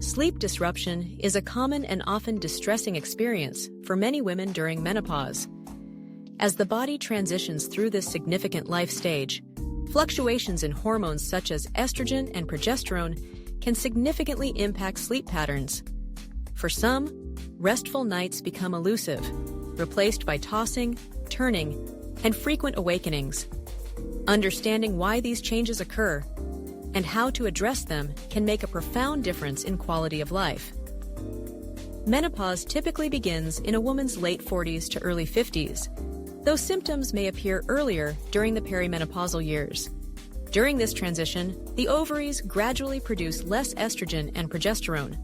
Sleep disruption is a common and often distressing experience for many women during menopause. As the body transitions through this significant life stage, fluctuations in hormones such as estrogen and progesterone can significantly impact sleep patterns. For some, restful nights become elusive, replaced by tossing, turning, and frequent awakenings. Understanding why these changes occur and how to address them can make a profound difference in quality of life. Menopause typically begins in a woman's late 40s to early 50s, though symptoms may appear earlier during the perimenopausal years. During this transition, the ovaries gradually produce less estrogen and progesterone,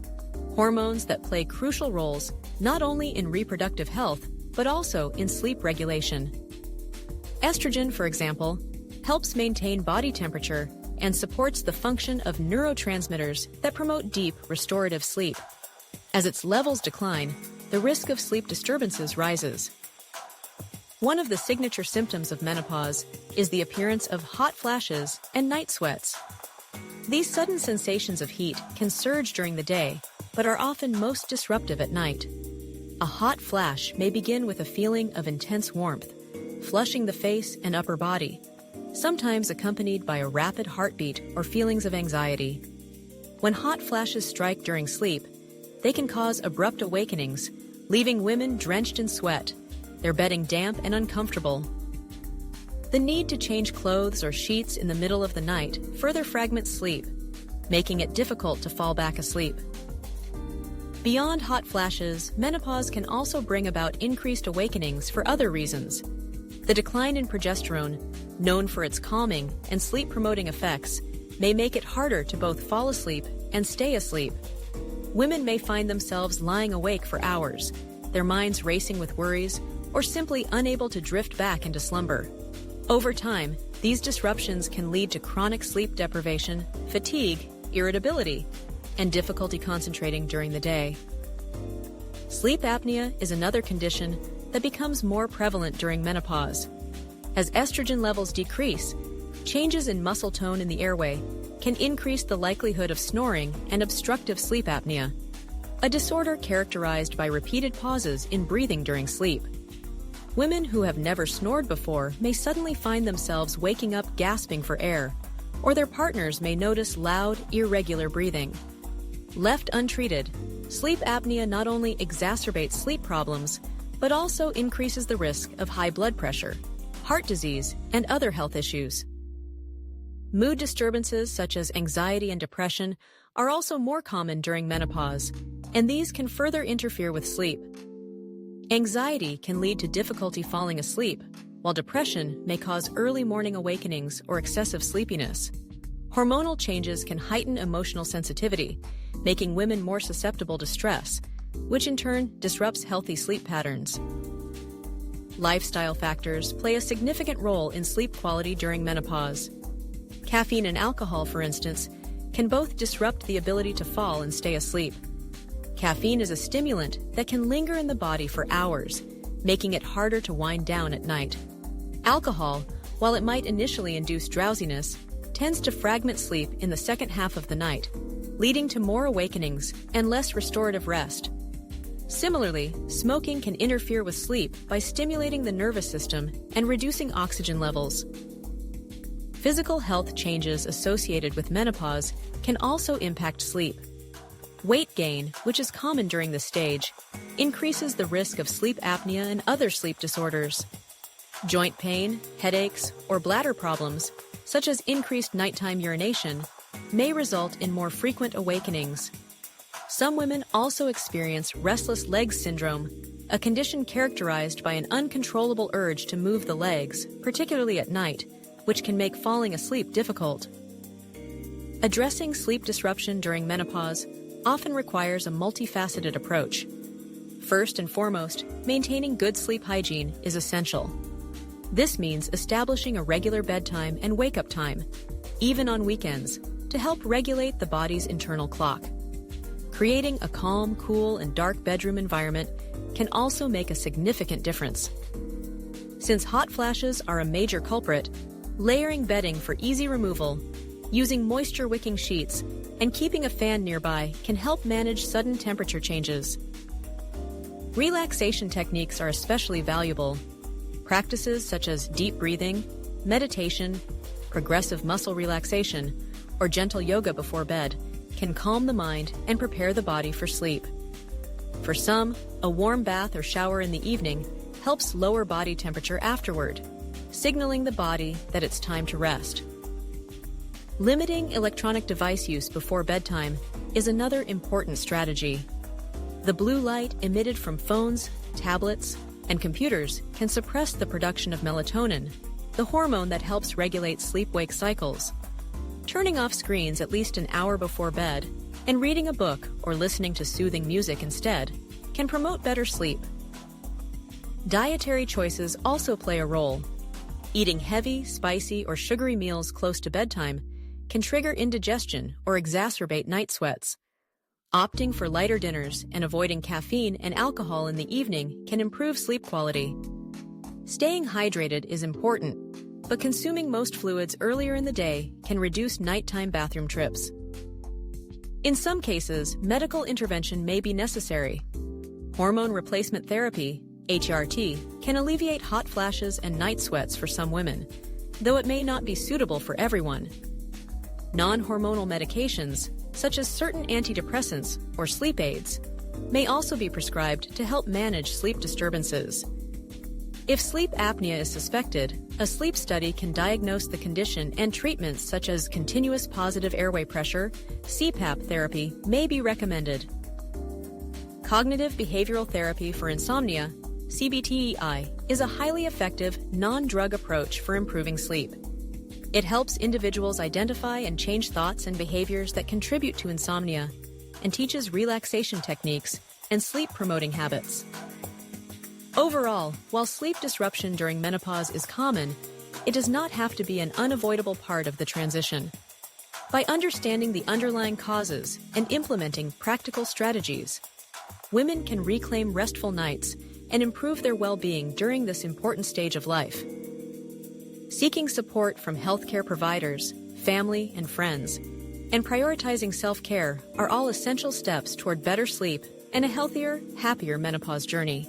hormones that play crucial roles not only in reproductive health, but also in sleep regulation. Estrogen, for example, helps maintain body temperature and supports the function of neurotransmitters that promote deep, restorative sleep. As its levels decline, the risk of sleep disturbances rises. One of the signature symptoms of menopause is the appearance of hot flashes and night sweats. These sudden sensations of heat can surge during the day, but are often most disruptive at night. A hot flash may begin with a feeling of intense warmth, flushing the face and upper body, sometimes accompanied by a rapid heartbeat or feelings of anxiety. When hot flashes strike during sleep, they can cause abrupt awakenings, leaving women drenched in sweat, their bedding damp and uncomfortable. The need to change clothes or sheets in the middle of the night further fragments sleep, making it difficult to fall back asleep. Beyond hot flashes, menopause can also bring about increased awakenings for other reasons. The decline in progesterone, known for its calming and sleep-promoting effects, may make it harder to both fall asleep and stay asleep. Women may find themselves lying awake for hours, their minds racing with worries, or simply unable to drift back into slumber. Over time, these disruptions can lead to chronic sleep deprivation, fatigue, irritability, and difficulty concentrating during the day. Sleep apnea is another condition that becomes more prevalent during menopause. As estrogen levels decrease, changes in muscle tone in the airway can increase the likelihood of snoring and obstructive sleep apnea, a disorder characterized by repeated pauses in breathing during sleep. Women who have never snored before may suddenly find themselves waking up gasping for air, or their partners may notice loud, irregular breathing. Left untreated, sleep apnea not only exacerbates sleep problems, but also increases the risk of high blood pressure, heart disease, and other health issues. Mood disturbances such as anxiety and depression are also more common during menopause, and these can further interfere with sleep. Anxiety can lead to difficulty falling asleep, while depression may cause early morning awakenings or excessive sleepiness. Hormonal changes can heighten emotional sensitivity, making women more susceptible to stress, which in turn disrupts healthy sleep patterns. Lifestyle factors play a significant role in sleep quality during menopause. Caffeine and alcohol, for instance, can both disrupt the ability to fall and stay asleep. Caffeine is a stimulant that can linger in the body for hours, making it harder to wind down at night. Alcohol, while it might initially induce drowsiness, tends to fragment sleep in the second half of the night, leading to more awakenings and less restorative rest. Similarly, smoking can interfere with sleep by stimulating the nervous system and reducing oxygen levels. Physical health changes associated with menopause can also impact sleep. Weight gain, which is common during this stage, increases the risk of sleep apnea and other sleep disorders. Joint pain, headaches, or bladder problems, such as increased nighttime urination, may result in more frequent awakenings. Some women also experience restless legs syndrome, a condition characterized by an uncontrollable urge to move the legs, particularly at night, which can make falling asleep difficult. Addressing sleep disruption during menopause often requires a multifaceted approach. First and foremost, maintaining good sleep hygiene is essential. This means establishing a regular bedtime and wake-up time, even on weekends, to help regulate the body's internal clock. Creating a calm, cool, and dark bedroom environment can also make a significant difference. Since hot flashes are a major culprit, layering bedding for easy removal, using moisture-wicking sheets, and keeping a fan nearby can help manage sudden temperature changes. Relaxation techniques are especially valuable. Practices such as deep breathing, meditation, progressive muscle relaxation, or gentle yoga before bed can calm the mind and prepare the body for sleep. For some, a warm bath or shower in the evening helps lower body temperature afterward, signaling the body that it's time to rest. Limiting electronic device use before bedtime is another important strategy. The blue light emitted from phones, tablets, and computers can suppress the production of melatonin, the hormone that helps regulate sleep-wake cycles. Turning off screens at least an hour before bed and reading a book or listening to soothing music instead can promote better sleep. Dietary choices also play a role. Eating heavy, spicy, or sugary meals close to bedtime can trigger indigestion or exacerbate night sweats. Opting for lighter dinners and avoiding caffeine and alcohol in the evening can improve sleep quality. Staying hydrated is important, but consuming most fluids earlier in the day can reduce nighttime bathroom trips. In some cases, medical intervention may be necessary. Hormone replacement therapy, HRT, can alleviate hot flashes and night sweats for some women, though it may not be suitable for everyone. Non-hormonal medications, such as certain antidepressants or sleep aids, may also be prescribed to help manage sleep disturbances. If sleep apnea is suspected, a sleep study can diagnose the condition, and treatments such as continuous positive airway pressure, CPAP therapy, may be recommended. Cognitive behavioral therapy for insomnia, CBTI, is a highly effective, non-drug approach for improving sleep. It helps individuals identify and change thoughts and behaviors that contribute to insomnia, and teaches relaxation techniques and sleep-promoting habits. Overall, while sleep disruption during menopause is common, it does not have to be an unavoidable part of the transition. By understanding the underlying causes and implementing practical strategies, women can reclaim restful nights and improve their well-being during this important stage of life. Seeking support from healthcare providers, family, and friends, and prioritizing self-care are all essential steps toward better sleep and a healthier, happier menopause journey.